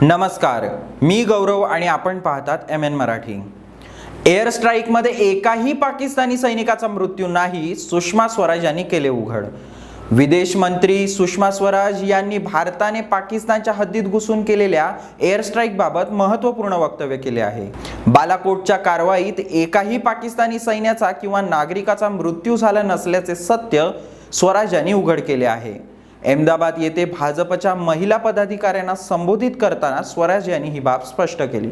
नमस्कार, मी गौरव आणि आपण पाहतात MN मराठी। एअर स्ट्राईकमध्ये एकाही पाकिस्तानी सैनिकाचा मृत्यू नाही, सुषमा स्वराज यांनी केले उघड। विदेश मंत्री सुषमा स्वराज यांनी भारताने पाकिस्तानच्या हद्दीत घुसून केलेल्या एअर स्ट्राईक बाबत महत्त्वपूर्ण वक्तव्य केले आहे। बालाकोटच्या कारवाईत एकाही पाकिस्तानी सैन्याचा किंवा नागरिकाचा मृत्यू झाला नसल्याचे सत्य स्वराज यांनी उघड केले आहे। अहमदाबाद येथे भाजपच्या महिला पदाधिकाऱ्यांना संबोधित करताना स्वराज यांनी ही बाब स्पष्ट केली।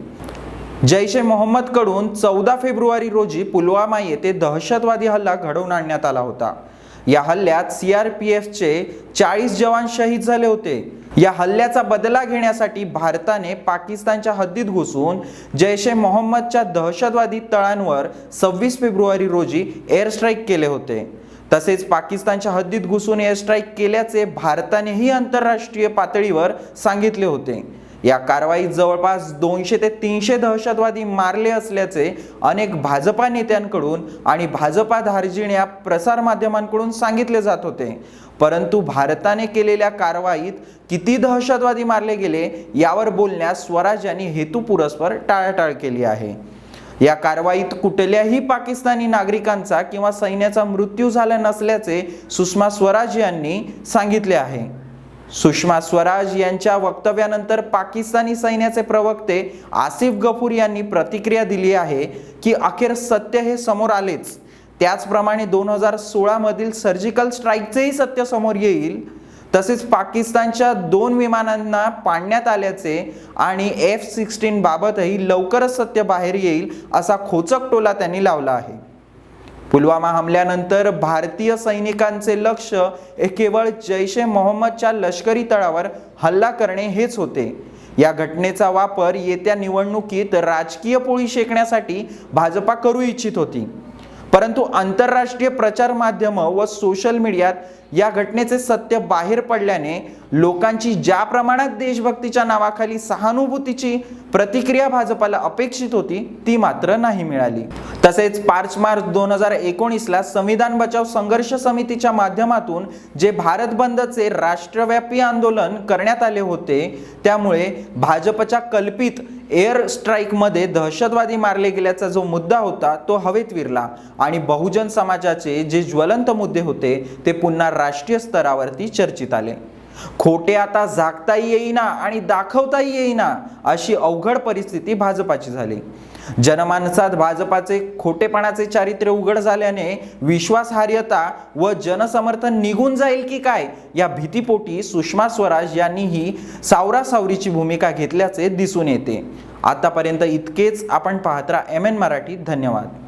जैश-ए-मोहम्मद कडून 14 फेब्रुवारी रोजी पुलवामा येथे दहशतवादी हल्ला घडवून आणण्यात आला होता। या हल्ल्यात CRPFचे 40 जवान शहीद झाले होते। या हल्ल्याचा बदला घेण्यासाठी भारताने पाकिस्तानच्या हद्दीत घुसून जैश-ए-मोहम्मदच्या दहशतवादी तळांवर 26 फेब्रुवारी रोजी एअर स्ट्राईक केले होते। तसेच पाकिस्तानच्या हद्दीत घुसून एअर स्ट्राईक केल्याचे भारतानेही आंतरराष्ट्रीय पातळीवर सांगितले होते। या कारवाईत जवळपास 200 ते 300 दहशतवादी मारले असल्याचे अनेक भाजपा नेत्यांकडून आणि भाजपा धार्जिण्या प्रसार माध्यमांकडून सांगितले जात होते। परंतु भारताने केलेल्या कारवाईत किती दहशतवादी मारले गेले यावर बोलण्यास स्वराज यांनी हेतुपुरस्पर टाळाटाळ केली आहे। या कारवाईत कुठल्याही पाकिस्तानी नागरिकांचा किंवा सैन्याचा मृत्यू झाला नसल्याचे सुषमा स्वराज यांनी सांगितले आहे। सुषमा स्वराज यांच्या वक्तव्यानंतर पाकिस्तानी सैन्याचे प्रवक्ते आसिफ गफूर यांनी प्रतिक्रिया दिली आहे की अखेर सत्य हे समोर आलेच। त्याचप्रमाणे 2016 मधील सर्जिकल स्ट्राईकचेही सत्य समोर येईल। तसेच पाकिस्तानच्या 2 विमानांना पाडण्यात आल्याचे आणि F-16 बाबतही लवकरच सत्य बाहेर येईल असा खोचक टोला त्यांनी लावला आहे। पुलवामा हमल्यानंतर भारतीय सैनिकांचे लक्ष केवळ जैश-ए-मोहम्मदच्या लष्करी तळावर हल्ला करणे हेच होते। या घटनेचा वापर येत्या निवडणुकीत राजकीय पोळी शेकण्यासाठी भाजपा करू इच्छित होती। परंतु आंतरराष्ट्रीय प्रचार माध्यम व सोशल मीडियात या घटनेचे सत्य बाहेर पडल्याने लोकांची ज्या प्रमाणात देशभक्तीच्या नावाखाली सहानुभूतीची प्रतिक्रिया भाजपाला अपेक्षित होती ती मात्र नाही मिळाली। तसेच 5 मार्च 2019 ला संविधान बचाव संघर्ष समितीच्या माध्यमातून जे भारत बंदचे राष्ट्रव्यापी आंदोलन करण्यात आले होते, त्यामुळे भाजपच्या कल्पित एअर स्ट्राईक मध्ये दहशतवादी मारले गेल्याचा जो मुद्दा होता तो हवेत विरला आणि बहुजन समाजाचे जे ज्वलंत मुद्दे होते ते पुन्हा राष्ट्रीय स्तरावरती चर्चित आले। खोटे आता झाकताही येईना आणि दाखवताही येईना अशी अवघड परिस्थिती भाजपाची झाली। जनमानसात भाजपाचे खोटेपणाचे चारित्र्य उघड झाल्याने विश्वासार्हता व जनसमर्थन निघून जाईल की काय या भीतीपोटी सुषमा स्वराज यांनी ही सावरासावरीची भूमिका घेतल्याचे दिसून येते। आतापर्यंत इतकेच। आपण पाहत राहा MN मराठी। धन्यवाद।